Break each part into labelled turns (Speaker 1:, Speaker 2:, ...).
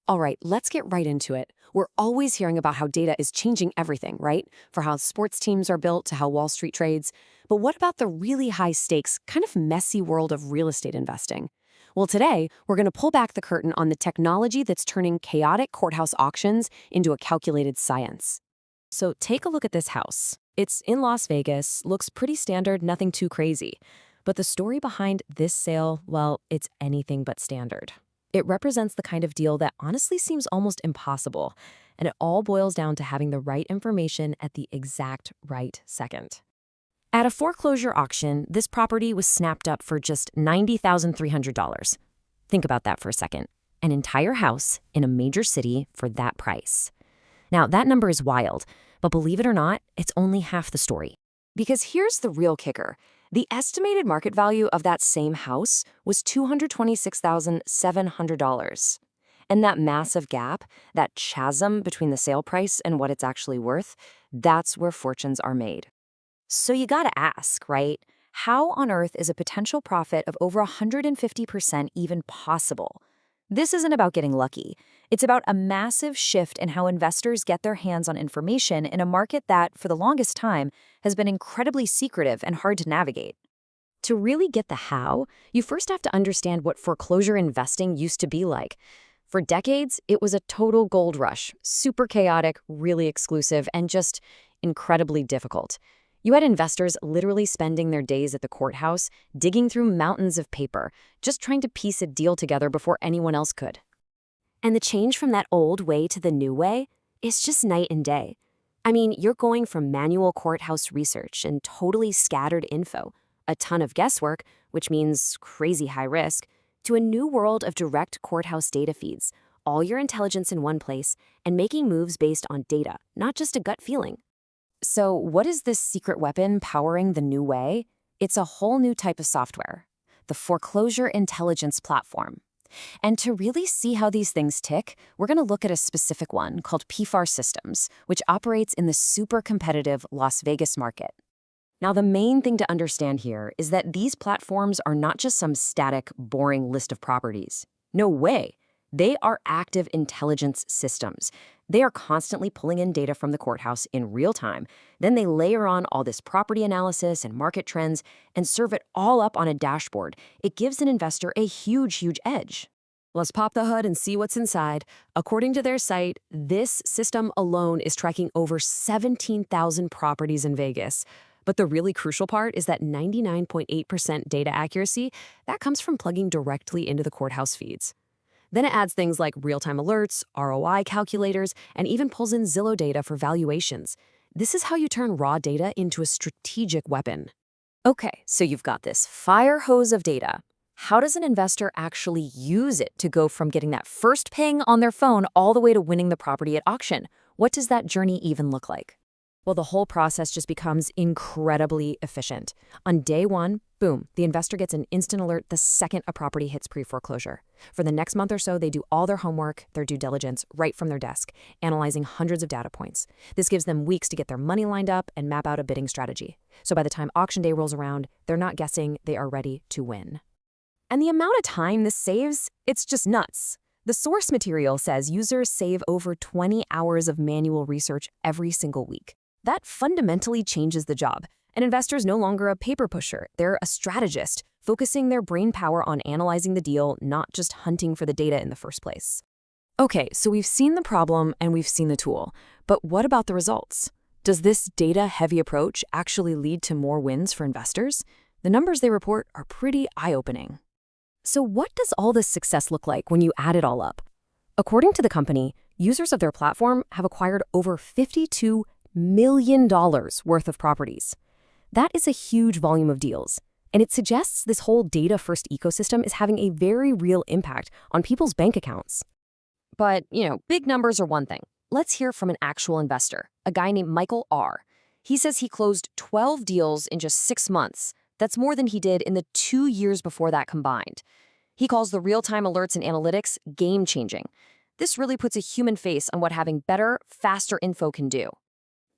Speaker 1: All right, let's get right into it. We're always hearing about how data is changing everything, right? For how sports teams are built to how Wall Street trades. But what about the really high stakes, kind of messy world of real estate investing? Well, today, we're going to pull back the curtain on the technology that's turning chaotic courthouse auctions into a calculated science. So take a look at this house. It's in Las Vegas, looks pretty standard, nothing too crazy. But the story behind this sale, well, it's anything but standard. It represents the kind of deal that honestly seems almost impossible, and it all boils down to having the right information at the exact right second. At a foreclosure auction, this property was snapped up for just $90,300. Think about that for a second. An entire house in a major city for that price. Now, that number is wild, but believe it or not, it's only half the story. Because here's the real kicker. The estimated market value of that same house was $226,700. And that massive gap, that chasm between the sale price and what it's actually worth, that's where fortunes are made. So you gotta ask, right? How on earth is a potential profit of over 150% even possible? This isn't about getting lucky. It's about a massive shift in how investors get their hands on information in a market that, for the longest time, has been incredibly secretive and hard to navigate. To really get the how, you first have to understand what foreclosure investing used to be like. For decades, it was a total gold rush, super chaotic, really exclusive, and just incredibly difficult. You had investors literally spending their days at the courthouse, digging through mountains of paper, just trying to piece a deal together before anyone else could. And the change from that old way to the new way is just night and day. I mean, you're going from manual courthouse research and totally scattered info, a ton of guesswork, which means crazy high risk, to a new world of direct courthouse data feeds, all your intelligence in one place, and making moves based on data, not just a gut feeling. So what is this secret weapon powering the new way? It's a whole new type of software, the Foreclosure Intelligence Platform. And to really see how these things tick, we're going to look at a specific one called PFAR Systems, which operates in the super competitive Las Vegas market. Now, the main thing to understand here is that these platforms are not just some static, boring list of properties. No way. They are active intelligence systems. They are constantly pulling in data from the courthouse in real time. Then they layer on all this property analysis and market trends and serve it all up on a dashboard. It gives an investor a huge, huge edge. Let's pop the hood and see what's inside. According to their site, this system alone is tracking over 17,000 properties in Vegas. But the really crucial part is that 99.8% data accuracy, that comes from plugging directly into the courthouse feeds. Then it adds things like real-time alerts, ROI calculators, and even pulls in Zillow data for valuations. This is how you turn raw data into a strategic weapon. Okay, so you've got this fire hose of data. How does an investor actually use it to go from getting that first ping on their phone all the way to winning the property at auction? What does that journey even look like? Well, the whole process just becomes incredibly efficient. On day one, boom, the investor gets an instant alert the second a property hits pre-foreclosure. For the next month or so, they do all their homework, their due diligence, right from their desk, analyzing hundreds of data points. This gives them weeks to get their money lined up and map out a bidding strategy. So by the time auction day rolls around, they're not guessing, they are ready to win. And the amount of time this saves, it's just nuts. The source material says users save over 20 hours of manual research every single week. That fundamentally changes the job. An investor is no longer a paper pusher. They're a strategist, focusing their brain power on analyzing the deal, not just hunting for the data in the first place. Okay, so we've seen the problem and we've seen the tool. But what about the results? Does this data-heavy approach actually lead to more wins for investors? The numbers they report are pretty eye-opening. So what does all this success look like when you add it all up? According to the company, users of their platform have acquired over $52 million worth of properties. That is a huge volume of deals, and it suggests this whole data-first ecosystem is having a very real impact on people's bank accounts. But, big numbers are one thing. Let's hear from an actual investor, a guy named Michael R. He says he closed 12 deals in just 6 months. That's more than he did in the 2 years before that combined. He calls the real-time alerts and analytics game-changing. This really puts a human face on what having better, faster info can do.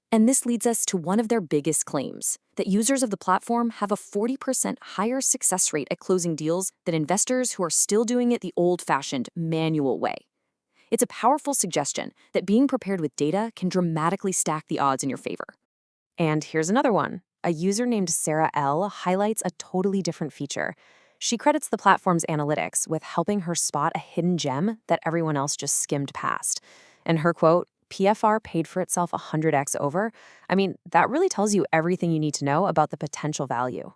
Speaker 1: And this leads us to one of their biggest claims, that users of the platform have a 40% higher success rate at closing deals than investors who are still doing it the old-fashioned, manual way. It's a powerful suggestion that being prepared with data can dramatically stack the odds in your favor. And here's another one. A user named Sarah L. highlights a totally different feature. She credits the platform's analytics with helping her spot a hidden gem that everyone else just skimmed past. And her quote, PFR paid for itself 100x over. I mean, that really tells you everything you need to know about the potential value.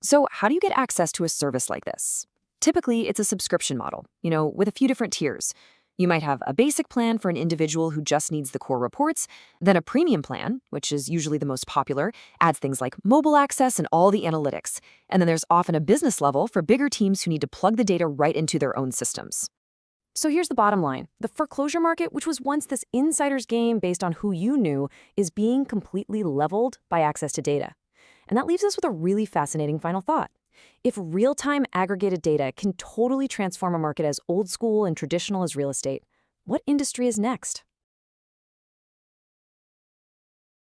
Speaker 1: So how do you get access to a service like this? Typically, it's a subscription model, with a few different tiers. You might have a basic plan for an individual who just needs the core reports, then a premium plan, which is usually the most popular, adds things like mobile access and all the analytics. And then there's often a business level for bigger teams who need to plug the data right into their own systems. So here's the bottom line. The foreclosure market, which was once this insider's game based on who you knew, is being completely leveled by access to data. And that leaves us with a really fascinating final thought. If real-time aggregated data can totally transform a market as old school and traditional as real estate, what industry is next?